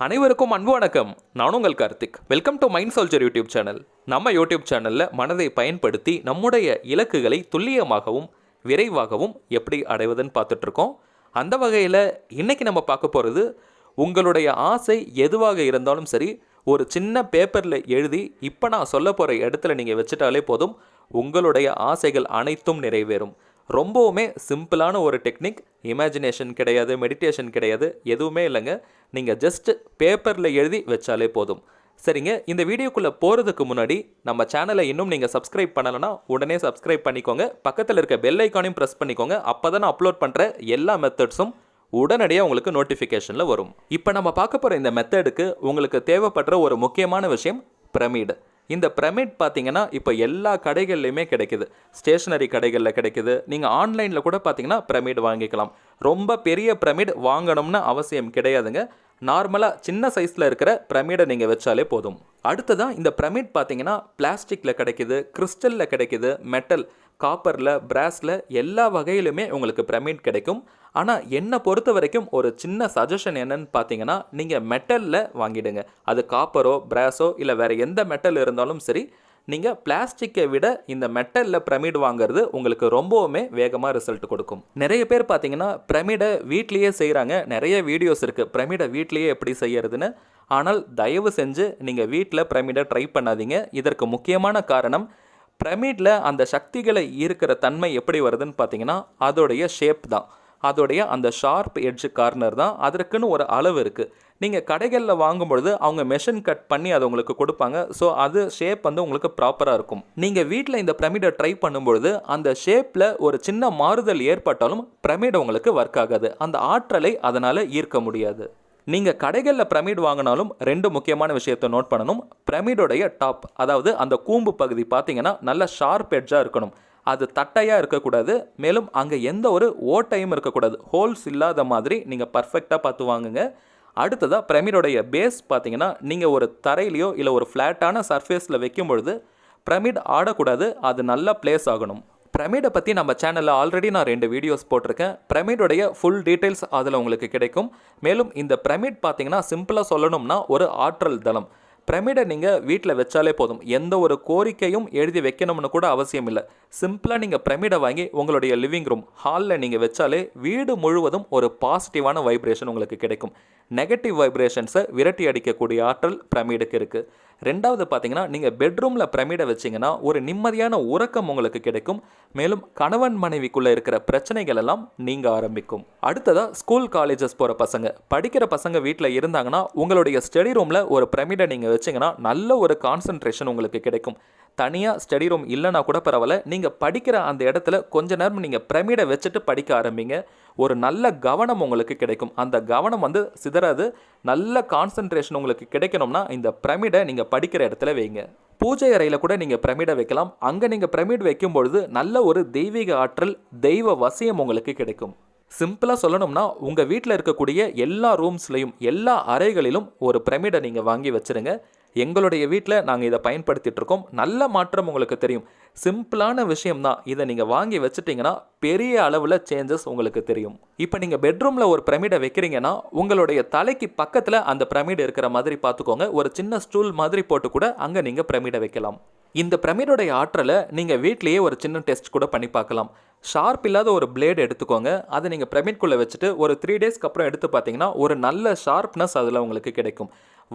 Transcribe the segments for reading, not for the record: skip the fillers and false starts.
அனைவருக்கும் அன்பு வணக்கம். நான் உங்கள் Karthik. Welcome to mind soldier YouTube channel. நம்ம யூடியூப் சேனலில் மனதை பயன்படுத்தி நம்முடைய இலக்குகளை துல்லியமாகவும் விரைவாகவும் எப்படி அடைவதுன்னு பார்த்துட்ருக்கோம். அந்த வகையில் இன்றைக்கி நம்ம பார்க்க போகிறது, உங்களுடைய ஆசை எதுவாக இருந்தாலும் சரி, ஒரு சின்ன பேப்பரில் எழுதி இப்போ நான் சொல்ல போகிற இடத்துல நீங்கள் வச்சுட்டாலே போதும், உங்களுடைய ஆசைகள் அனைத்தும் நிறைவேறும். ரொம்பவுமே சிம்பிளான ஒரு டெக்னிக். இமேஜினேஷன் கிடையாது, மெடிடேஷன் கிடையாது, எதுவுமே இல்லைங்க. நீங்கள் ஜஸ்ட் பேப்பரில் எழுதி வச்சாலே போதும். சரிங்க, இந்த வீடியோக்குள்ளே போகிறதுக்கு முன்னாடி நம்ம சேனலை இன்னும் நீங்கள் சப்ஸ்கிரைப் பண்ணலைன்னா உடனே சப்ஸ்கிரைப் பண்ணிக்கோங்க. பக்கத்தில் இருக்க பெல் ஐக்கானையும் ப்ரெஸ் பண்ணிக்கோங்க. அப்போ தான் நான் அப்லோட் பண்ணுற எல்லா மெத்தட்ஸும் உடனடியாக உங்களுக்கு நோட்டிஃபிகேஷனில் வரும். இப்போ நம்ம பார்க்க போகிற இந்த மெத்தடுக்கு உங்களுக்கு தேவைப்படுற ஒரு முக்கியமான விஷயம் பிரமிடு. இந்த பிரமிட் பார்த்தீங்கன்னா இப்போ எல்லா கடைகள்லையுமே கிடைக்குது. ஸ்டேஷ்னரி கடைகளில் கிடைக்குது. நீங்கள் ஆன்லைனில் கூட பார்த்தீங்கன்னா பிரமிட் வாங்கிக்கலாம். ரொம்ப பெரிய பிரமிட் வாங்கணும்னு அவசியம் கிடையாதுங்க. நார்மலாக சின்ன சைஸில் இருக்கிற பிரமிடை நீங்கள் வச்சாலே போதும். அடுத்ததான் இந்த பிரமிட் பார்த்தீங்கன்னா பிளாஸ்டிக்கில் கிடைக்குது, கிறிஸ்டலில் கிடைக்குது, மெட்டல், காப்பரில், பிராஸில் எல்லா வகையிலுமே உங்களுக்கு பிரமிட் கிடைக்கும். ஆனால் என்னை பொறுத்த வரைக்கும் ஒரு சின்ன சஜஷன் என்னன்னு பார்த்தீங்கன்னா, நீங்கள் மெட்டலில் வாங்கிடுங்க. அது காப்பரோ பிராஸோ இல்லை வேறு எந்த மெட்டல் இருந்தாலும் சரி, நீங்கள் பிளாஸ்டிக்கை விட இந்த மெட்டலில் பிரமிட் வாங்குறது உங்களுக்கு ரொம்பவுமே வேகமாக ரிசல்ட் கொடுக்கும். நிறைய பேர் பார்த்தீங்கன்னா பிரமிடை வீட்லேயே செய்கிறாங்க. நிறைய வீடியோஸ் இருக்குது பிரமிடை வீட்லேயே எப்படி செய்யறதுன்னு. ஆனால் தயவு செஞ்சு நீங்கள் வீட்டில் பிரமிடை ட்ரை பண்ணாதீங்க. இதற்கு முக்கியமான காரணம், பிரமிடில் அந்த சக்திகளை ஈர்க்கிற தன்மை எப்படி வருதுன்னு பார்த்தீங்கன்னா, அதோடைய ஷேப் தான். அதோடைய அந்த ஷார்ப் எட்ஜ் கார்னர் தான். அதற்குன்னு ஒரு அளவு இருக்குது. நீங்கள் கடைகளில் வாங்கும்பொழுது அவங்க மெஷின் கட் பண்ணி அதை உங்களுக்கு கொடுப்பாங்க. ஸோ அது ஷேப் வந்து உங்களுக்கு ப்ராப்பராக இருக்கும். நீங்கள் வீட்டில் இந்த பிரமிடை ட்ரை பண்ணும்பொழுது அந்த ஷேப்பில் ஒரு சின்ன மாறுதல் ஏற்பட்டாலும் பிரமிட் உங்களுக்கு ஒர்க் ஆகாது. அந்த ஆற்றலை அதனால் ஈர்க்க முடியாது. நீங்கள் கடைகளில் பிரமிட் வாங்கினாலும் ரெண்டு முக்கியமான விஷயத்தை நோட் பண்ணணும். பிரமிடோடைய டாப், அதாவது அந்த கூம்பு பகுதி பார்த்தீங்கன்னா நல்ல ஷார்ப் எட்ஜாக இருக்கணும். அது தட்டையாக இருக்கக்கூடாது. மேலும் அங்கே எந்த ஒரு ஓட்டையும் இருக்கக்கூடாது. ஹோல்ஸ் இல்லாத மாதிரி நீங்கள் பர்ஃபெக்டாக பார்த்து வாங்குங்க. அடுத்ததாக பிரமிடோடைய பேஸ் பார்த்தீங்கன்னா, நீங்கள் ஒரு தரையிலையோ இல்லை ஒரு ஃப்ளாட்டான சர்ஃபேஸில் வைக்கும் பொழுது பிரமிட் ஆடக்கூடாது. அது நல்லா பிளேஸ் ஆகணும். பிரமிடை பற்றி நம்ம சேனலில் ஆல்ரெடி நான் 2 வீடியோஸ் போட்டிருக்கேன். பிரமிடோடைய ஃபுல் டீட்டெயில்ஸ் அதில் உங்களுக்கு கிடைக்கும். மேலும் இந்த பிரமிட் பார்த்தீங்கன்னா சிம்பிளாக சொல்லணும்னா ஒரு ஆற்றல் தளம். பிரமிடை நீங்கள் வீட்டில் வச்சாலே போதும். எந்த ஒரு கோரிக்கையும் எழுதி வைக்கணும்னு கூட அவசியம் இல்லை. சிம்பிளாக நீங்கள் பிரமிடை வாங்கி உங்களுடைய லிவிங் ரூம், ஹாலில் நீங்கள் வச்சாலே வீடு முழுவதும் ஒரு பாசிட்டிவான வைப்ரேஷன் உங்களுக்கு கிடைக்கும். நெகட்டிவ் வைப்ரேஷன்ஸை விரட்டி அடிக்கக்கூடிய ஆற்றல் பிரமிடுக்கு இருக்குது. ரெண்டாவது பார்த்தீங்கன்னா, நீங்கள் பெட்ரூமில் பிரமிடை வச்சிங்கன்னா ஒரு நிம்மதியான உறக்கம் உங்களுக்கு கிடைக்கும். மேலும் கணவன் மனைவிக்குள்ளே இருக்கிற பிரச்சனைகள் எல்லாம் நீங்க ஆரம்பிக்கும். அடுத்ததாக ஸ்கூல் காலேஜஸ் போகிற பசங்க, படிக்கிற பசங்க வீட்டில் இருந்தாங்கன்னா உங்களுடைய ஸ்டடி ரூமில் ஒரு பிரமிடை நீங்கள் வச்சிங்கன்னா நல்ல ஒரு கான்சன்ட்ரேஷன் உங்களுக்கு கிடைக்கும். தனியாக ஸ்டடி ரூம் இல்லைனா கூட பரவாயில்ல, நீங்கள் படிக்கிற அந்த இடத்துல கொஞ்ச நேரம் நீங்கள் பிரமிடை வச்சுட்டு படிக்க ஆரம்பிங்க. ஒரு நல்ல கவனம் உங்களுக்கு கிடைக்கும். அந்த கவனம் வந்து சிதறாது. நல்ல கான்சன்ட்ரேஷன் உங்களுக்கு கிடைக்கணும்னா இந்த பிரமிடை நீங்கள் படிக்கிற இடத்துல வைங்க. பூஜை அறையில் கூட நீங்கள் பிரமிடை வைக்கலாம். அங்கே நீங்கள் பிரமிட் வைக்கும் பொழுது நல்ல ஒரு தெய்வீக ஆற்றல், தெய்வ வசியம் உங்களுக்கு கிடைக்கும். சிம்பிளாக சொல்லணும்னா, உங்கள் வீட்டில் இருக்கக்கூடிய எல்லா ரூம்ஸ்லையும் எல்லா அறைகளிலும் ஒரு பிரமிடை நீங்கள் வாங்கி வச்சுருங்க. எங்களுடைய வீட்டில் நாங்கள் இதை பயன்படுத்திகிட்டு இருக்கோம். நல்ல மாற்றம் உங்களுக்கு தெரியும். சிம்பிளான விஷயம்தான். இதை நீங்கள் வாங்கி வச்சுட்டிங்கன்னா பெரிய அளவில் சேஞ்சஸ் உங்களுக்கு தெரியும். இப்போ நீங்கள் பெட்ரூமில் ஒரு பிரமிடை வைக்கிறீங்கன்னா உங்களுடைய தலைக்கு பக்கத்தில் அந்த பிரமிட் இருக்கிற மாதிரி பார்த்துக்கோங்க. ஒரு சின்ன ஸ்டூல் மாதிரி போட்டு கூட அங்கே நீங்கள் பிரமிடை வைக்கலாம். இந்த பிரமிடோடைய ஆற்றலை நீங்கள் வீட்லேயே ஒரு சின்ன டெஸ்ட் கூட பண்ணி பார்க்கலாம். ஷார்ப் இல்லாத ஒரு பிளேடு எடுத்துக்கோங்க. அதை நீங்கள் பிரமிட்குள்ளே வச்சுட்டு ஒரு 3 டேஸ்க்கு அப்புறம் எடுத்து பார்த்தீங்கன்னா ஒரு நல்ல ஷார்ப்னஸ் அதில் உங்களுக்கு கிடைக்கும்.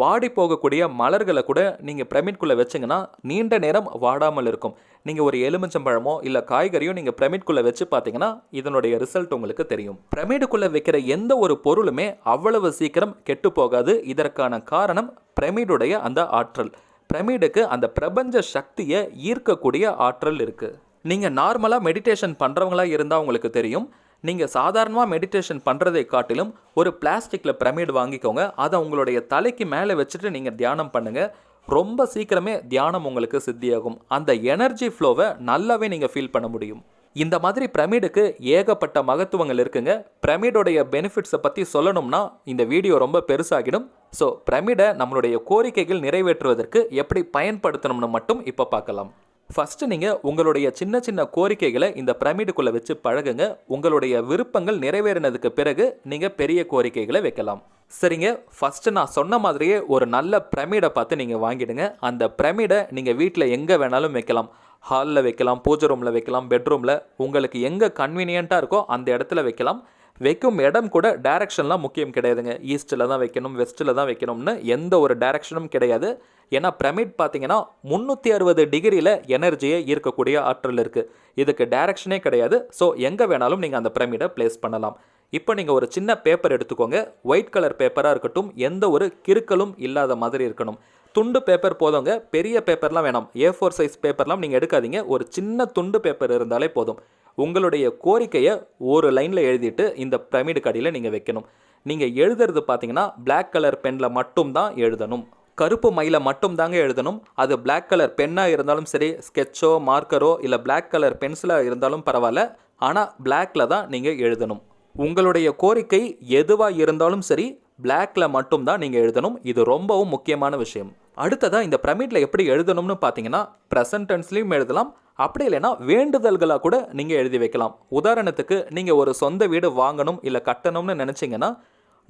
வாடி போகக்கூடிய மலர்களை கூட நீங்கள் பிரமிட்குள்ளே வச்சிங்கன்னா நீண்ட நேரம் வாடாமல் இருக்கும். நீங்கள் ஒரு எலுமிச்சம்பழமோ இல்லை காய்கறியோ நீங்கள் பிரமிட்குள்ளே வச்சு பார்த்தீங்கன்னா இதனுடைய ரிசல்ட் உங்களுக்கு தெரியும். பிரமிடுக்குள்ளே வைக்கிற எந்த ஒரு பொருளுமே அவ்வளவு சீக்கிரம் கெட்டு போகாது. இதற்கான காரணம் பிரமிடுடைய அந்த ஆற்றல். பிரமிடுக்கு அந்த பிரபஞ்ச சக்தியை ஈர்க்கக்கூடிய ஆற்றல் இருக்குது. நீங்கள் நார்மலாக மெடிடேஷன் பண்ணுறவங்களா இருந்தால் உங்களுக்கு தெரியும். நீங்கள் சாதாரணமாக மெடிடேஷன் பண்ணுறதை காட்டிலும் ஒரு பிளாஸ்டிக்கில் பிரமிட் வாங்கிக்கோங்க. அதை உங்களுடைய தலைக்கு மேலே வச்சுட்டு நீங்கள் தியானம் பண்ணுங்கள். ரொம்ப சீக்கிரமே தியானம் உங்களுக்கு சித்தியாகும். அந்த எனர்ஜி ஃப்ளோவை நல்லாவே நீங்கள் ஃபீல் பண்ண முடியும். இந்த மாதிரி பிரமிடுக்கு ஏகப்பட்ட மகத்துவங்கள் இருக்குங்க. பிரமிடோடைய பெனிஃபிட்ஸை பற்றி சொல்லணும்னா இந்த வீடியோ ரொம்ப பெருசாகிடும். ஸோ பிரமிடை நம்மளுடைய கோரிக்கைகள் நிறைவேற்றுவதற்கு எப்படி பயன்படுத்தணும்னு மட்டும் இப்போ பார்க்கலாம். ஃபஸ்ட்டு நீங்கள் உங்களுடைய சின்ன சின்ன கோரிக்கைகளை இந்த பிரமிடுக்குள்ளே வச்சு பழகுங்க. உங்களுடைய விருப்பங்கள் நிறைவேறினதுக்கு பிறகு நீங்கள் பெரிய கோரிக்கைகளை வைக்கலாம். சரிங்க, ஃபஸ்ட்டு நான் சொன்ன மாதிரியே ஒரு நல்ல பிரமிடை பார்த்து நீங்கள் வாங்கிடுங்க. அந்த பிரமிடை நீங்கள் வீட்டில் எங்கே வேணாலும் வைக்கலாம். ஹாலில் வைக்கலாம், பூஜை ரூமில் வைக்கலாம், பெட்ரூமில், உங்களுக்கு எங்கே கன்வீனியண்ட்டாக இருக்கோ அந்த இடத்துல வைக்கலாம். வைக்கும் இடம் கூட டைரக்ஷன்லாம் முக்கியம் கிடையாதுங்க. ஈஸ்ட்டில் தான் வைக்கணும், வெஸ்ட்டில் தான் வைக்கணும்னு எந்த ஒரு டைரக்ஷனும் கிடையாது. ஏன்னா பிரமிட் பார்த்தீங்கன்னா 360 டிகிரியில் எனர்ஜியை ஈர்க்கக்கூடிய ஆற்றல் இருக்குது. இதுக்கு டைரக்ஷனே கிடையாது. ஸோ எங்கே வேணாலும் நீங்கள் அந்த பிரமிடை பிளேஸ் பண்ணலாம். இப்போ நீங்கள் ஒரு சின்ன பேப்பர் எடுத்துக்கோங்க. ஒயிட் கலர் பேப்பராக இருக்கட்டும், எந்த ஒரு கிறுக்கலும் இல்லாத மாதிரி இருக்கணும். துண்டு பேப்பர் போதுங்க, பெரிய பேப்பர்லாம் வேணாம். A4 சைஸ் பேப்பர்லாம் நீங்கள் எடுக்காதீங்க. ஒரு சின்ன துண்டு பேப்பர் இருந்தாலே போதும். உங்களுடைய கோரிக்கையை ஒரு லைனில் எழுதிட்டு இந்த பிரமிடு கடியில் நீங்கள் வைக்கணும். நீங்கள் எழுதுறது பார்த்தீங்கன்னா பிளாக் கலர் பெனில் மட்டும்தான் எழுதணும். கருப்பு மையில் மட்டும் தாங்க எழுதணும். அது பிளாக் கலர் பென்னாக இருந்தாலும் சரி, ஸ்கெட்சோ மார்க்கரோ இல்லை பிளாக் கலர் பென்சிலாக இருந்தாலும் பரவாயில்ல, ஆனால் பிளாக்ல தான் நீங்கள் எழுதணும். உங்களுடைய கோரிக்கை எதுவாக இருந்தாலும் சரி, பிளாக்ல மட்டும்தான் நீங்கள் எழுதணும். இது ரொம்பவும் முக்கியமான விஷயம். அடுத்ததாக இந்த பிரமிடில் எப்படி எழுதணும்னு பார்த்தீங்கன்னா, ப்ரெசன்ட் டென்ஸ்லையும் எழுதலாம். அப்படி இல்லைன்னா வேண்டுதல்களாக கூட நீங்கள் எழுதி வைக்கலாம். உதாரணத்துக்கு நீங்கள் ஒரு சொந்த வீடு வாங்கணும் இல்லை கட்டணும்னு நினச்சிங்கன்னா,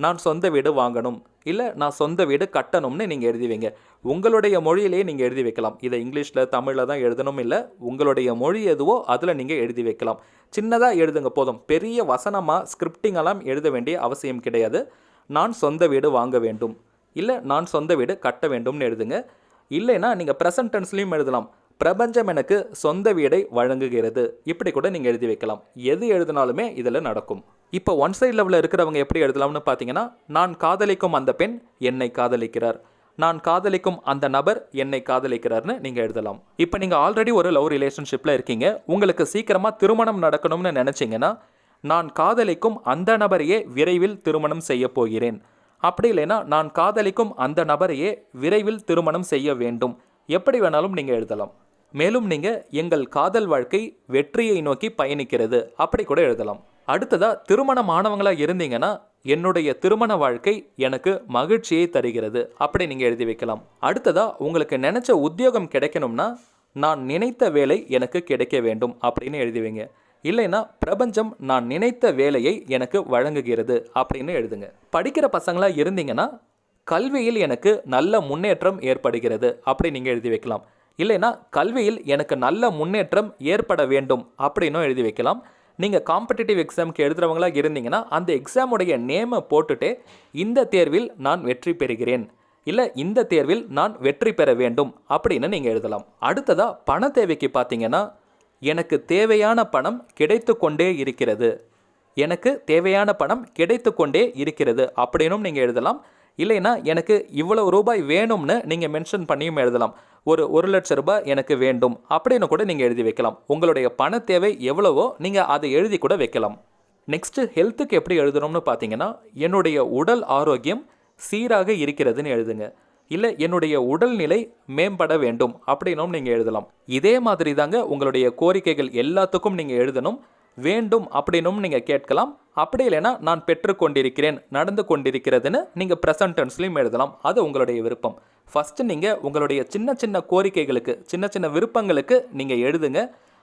நான் சொந்த வீடு வாங்கணும் இல்லை நான் சொந்த வீடு கட்டணும்னு நீங்கள் எழுதி வைங்க. உங்களுடைய மொழியிலேயே நீங்கள் எழுதி வைக்கலாம். இதை இங்கிலீஷில் தமிழில் தான் எழுதணும் இல்லை, உங்களுடைய மொழி எதுவோ அதில் நீங்கள் எழுதி வைக்கலாம். சின்னதாக எழுதுங்க போதும். பெரிய வசனமாக ஸ்கிரிப்டிங்கெல்லாம் எழுத வேண்டிய அவசியம் கிடையாது. நான் சொந்த வீடு வாங்க வேண்டும் இல்லை நான் சொந்த வீடு கட்ட வேண்டும்னு எழுதுங்க. இல்லைன்னா நீங்கள் ப்ரெசன்ட் டென்ஸ்லையும் எழுதலாம். பிரபஞ்சம் எனக்கு சொந்த வீடை வழங்குகிறது, இப்படி கூட நீங்கள் எழுதி வைக்கலாம். எது எழுதினாலுமே இதில் நடக்கும். இப்போ ஒன் சைட் லெவலில் இருக்கிறவங்க எப்படி எழுதலாம்னு பார்த்தீங்கன்னா, நான் காதலிக்கும் அந்த பெண் என்னை காதலிக்கிறார், நான் காதலிக்கும் அந்த நபர் என்னை காதலிக்கிறார்னு நீங்கள் எழுதலாம். இப்போ நீங்கள் ஆல்ரெடி ஒரு லவ் ரிலேஷன்ஷிப்பில் இருக்கீங்க, உங்களுக்கு சீக்கிரமாக திருமணம் நடக்கணும்னு நினச்சிங்கன்னா, நான் காதலிக்கும் அந்த நபரையே விரைவில் திருமணம் செய்ய போகிறேன். அப்படி இல்லைன்னா நான் காதலிக்கும் அந்த நபரையே விரைவில் திருமணம் செய்ய வேண்டும். எப்படி வேணாலும் நீங்கள் எழுதலாம். மேலும் நீங்கள் எங்கள் காதல் வாழ்க்கை வெற்றியை நோக்கி பயணிக்கிறது, அப்படி கூட எழுதலாம். அடுத்ததாக திருமணம் ஆனவங்களாக இருந்தீங்கன்னா, என்னுடைய திருமண வாழ்க்கை எனக்கு மகிழ்ச்சியை தருகிறது, அப்படி நீங்கள் எழுதி வைக்கலாம். அடுத்ததாக உங்களுக்கு நினச்ச உத்தியோகம் கிடைக்கணும்னா, நான் நினைத்த வேலை எனக்கு கிடைக்க வேண்டும் அப்படின்னு எழுதி வைங்க. இல்லைன்னா பிரபஞ்சம் நான் நினைத்த வேலையை எனக்கு வழங்குகிறது அப்படின்னு எழுதுங்க. படிக்கிற பசங்களாக இருந்தீங்கன்னா, கல்வியில் எனக்கு நல்ல முன்னேற்றம் ஏற்படுகிறது அப்படி நீங்கள் எழுதி வைக்கலாம். இல்லைன்னா கல்வியில் எனக்கு நல்ல முன்னேற்றம் ஏற்பட வேண்டும் அப்படின்னும் எழுதி வைக்கலாம். நீங்கள் காம்படிட்டிவ் எக்ஸாமுக்கு எழுதுகிறவங்களா இருந்தீங்கன்னா, அந்த எக்ஸாமுடைய நேமை போட்டுட்டே இந்த தேர்வில் நான் வெற்றி பெறுகிறேன் இல்லை இந்த தேர்வில் நான் வெற்றி பெற வேண்டும் அப்படின்னு நீங்கள் எழுதலாம். அடுத்ததாக பண தேவைக்கு பார்த்தீங்கன்னா, எனக்கு தேவையான பணம் கிடைத்து கொண்டே இருக்கிறது, எனக்கு தேவையான பணம் கிடைத்து கொண்டே இருக்கிறது அப்படின்னும் நீங்கள் எழுதலாம். இல்லைன்னா எனக்கு இவ்வளவு ரூபாய் வேணும்னு நீங்கள் மென்ஷன் பண்ணியும் எழுதலாம். ஒரு 1,00,000 ரூபாய் எனக்கு வேண்டும் அப்படின்னு கூட நீங்கள் எழுதி வைக்கலாம். உங்களுடைய பண தேவை எவ்வளவோ நீங்கள் அதை எழுதி கூட வைக்கலாம். நெக்ஸ்ட்டு ஹெல்த்துக்கு எப்படி எழுதணும்னு பார்த்தீங்கன்னா, என்னுடைய உடல் ஆரோக்கியம் சீராக இருக்கிறதுன்னு எழுதுங்க. இல்லை என்னுடைய உடல்நிலை மேம்பட வேண்டும் அப்படின்னும் நீங்கள் எழுதலாம். இதே மாதிரி தாங்க உங்களுடைய கோரிக்கைகள் எல்லாத்துக்கும் நீங்கள் எழுதணும். வேண்டும் அப்படின்னும் நீங்கள் கேட்கலாம். அப்படி இல்லைன்னா நான் பெற்றுக்கொண்டிருக்கிறேன், நடந்து கொண்டிருக்கிறதுன்னு நீங்கள் ப்ரெசன்ட் டென்ஸ்லையும் எழுதலாம். அது உங்களுடைய விருப்பம். ஃபஸ்ட்டு நீங்கள் உங்களுடைய சின்ன சின்ன கோரிக்கைகளுக்கு, சின்ன சின்ன விருப்பங்களுக்கு நீங்கள் எழுதுங்க.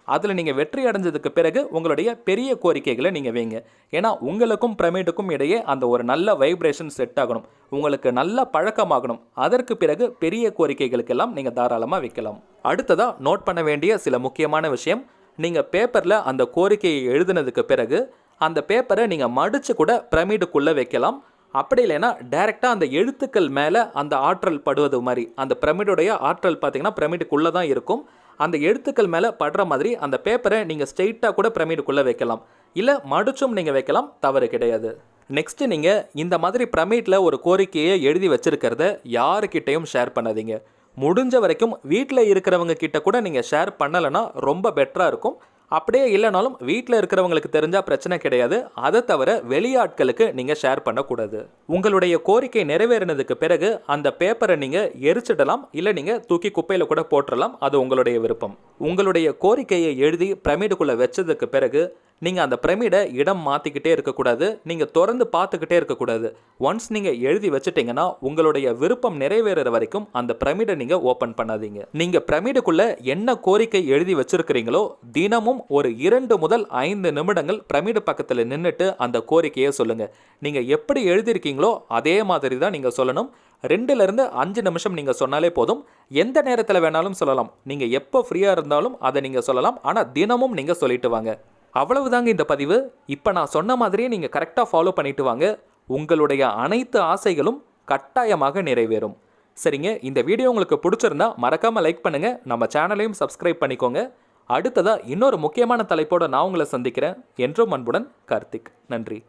அதில் நீங்கள் வெற்றி அடைஞ்சதுக்கு பிறகு உங்களுடைய பெரிய கோரிக்கைகளை நீங்கள் வைங்க. ஏன்னா உங்களுக்கும் பிரமிடுக்கும் இடையே அந்த ஒரு நல்ல வைப்ரேஷன் செட் ஆகணும், உங்களுக்கு நல்ல பழக்கமாகணும். அதற்கு பிறகு பெரிய கோரிக்கைகளுக்கெல்லாம் நீங்கள் தாராளமாக வைக்கலாம். அடுத்ததாக நோட் பண்ண வேண்டிய சில முக்கியமான விஷயம், நீங்கள் பேப்பரில் அந்த கோரிக்கையை எழுதினதுக்கு பிறகு அந்த பேப்பரை நீங்கள் மடித்து கூட பிரமிடுக்குள்ளே வைக்கலாம். அப்படி இல்லைன்னா டைரெக்டாக அந்த எழுத்துக்கள் மேலே அந்த ஆற்றல் படுவது மாதிரி, அந்த பிரமிடுடைய ஆற்றல் பார்த்தீங்கன்னா பிரமிடுக்குள்ளே தான் இருக்கும். அந்த எழுத்துக்கள் மேலே படுற மாதிரி அந்த பேப்பரை நீங்கள் ஸ்ட்ரெயிட்டாக கூட பிரமிடுக்குள்ளே வைக்கலாம். இல்லை மடிச்சும் நீங்கள் வைக்கலாம், தவறு கிடையாது. நெக்ஸ்ட்டு நீங்கள் இந்த மாதிரி பிரமிடில் ஒரு கோரிக்கையை எழுதி வச்சுருக்கிறத யாருக்கிட்டையும் ஷேர் பண்ணாதீங்க. முடிஞ்ச வரைக்கும் வீட்டில் இருக்கிறவங்க கிட்ட கூட நீங்கள் ஷேர் பண்ணலைன்னா ரொம்ப பெட்டராக இருக்கும். அப்படியே இல்லைனாலும் வீட்டில் இருக்கிறவங்களுக்கு தெரிஞ்சால் பிரச்சனை கிடையாது. அதை தவிர வெளியாட்களுக்கு நீங்கள் ஷேர் பண்ணக்கூடாது. உங்களுடைய கோரிக்கை நிறைவேறினதுக்கு பிறகு அந்த பேப்பரை நீங்கள் எரிச்சிடலாம், இல்லை நீங்கள் தூக்கி குப்பையில் கூட போட்டுடலாம். அது உங்களுடைய விருப்பம். உங்களுடைய கோரிக்கையை எழுதி பிரமிடுக்குள்ளே வச்சதுக்கு பிறகு நீங்கள் அந்த பிரமிடை இடம் மாற்றிக்கிட்டே இருக்கக்கூடாது, நீங்கள் திறந்து பார்த்துக்கிட்டே இருக்கக்கூடாது. ஒன்ஸ் நீங்கள் எழுதி வச்சுட்டீங்கன்னா உங்களுடைய விருப்பம் நிறைவேறுற வரைக்கும் அந்த பிரமிடை நீங்கள் ஓப்பன் பண்ணாதீங்க. நீங்கள் பிரமிடுக்குள்ளே என்ன கோரிக்கை எழுதி வச்சிருக்கிறீங்களோ தினமும் ஒரு 2 முதல் 5 நிமிடங்கள் பிரமிடு பக்கத்தில் நின்றுட்டு அந்த கோரிக்கையை சொல்லுங்கள். நீங்கள் எப்படி எழுதியிருக்கீங்களோ அதே மாதிரி தான் நீங்கள் சொல்லணும். 2லிருந்து 5 நிமிஷம் நீங்கள் சொன்னாலே போதும். எந்த நேரத்தில் வேணாலும் சொல்லலாம். நீங்கள் எப்போ ஃப்ரீயாக இருந்தாலும் அதை நீங்கள் சொல்லலாம். ஆனால் தினமும் நீங்கள் சொல்லிட்டு வாங்க. அவ்வளவுதாங்க இந்த பதிவு. இப்போ நான் சொன்ன மாதிரியே நீங்கள் கரெக்டாக ஃபாலோ பண்ணிட்டு வாங்க. உங்களுடைய அனைத்து ஆசைகளும் கட்டாயமாக நிறைவேறும். சரிங்க, இந்த வீடியோ உங்களுக்கு பிடிச்சிருந்தா மறக்காமல் லைக் பண்ணுங்கள். நம்ம சேனலையும் சப்ஸ்கிரைப் பண்ணிக்கோங்க. அடுத்ததாக இன்னொரு முக்கியமான தலைப்போடு நான் உங்களை சந்திக்கிறேன். என்றும் அன்புடன் கார்த்திக். நன்றி.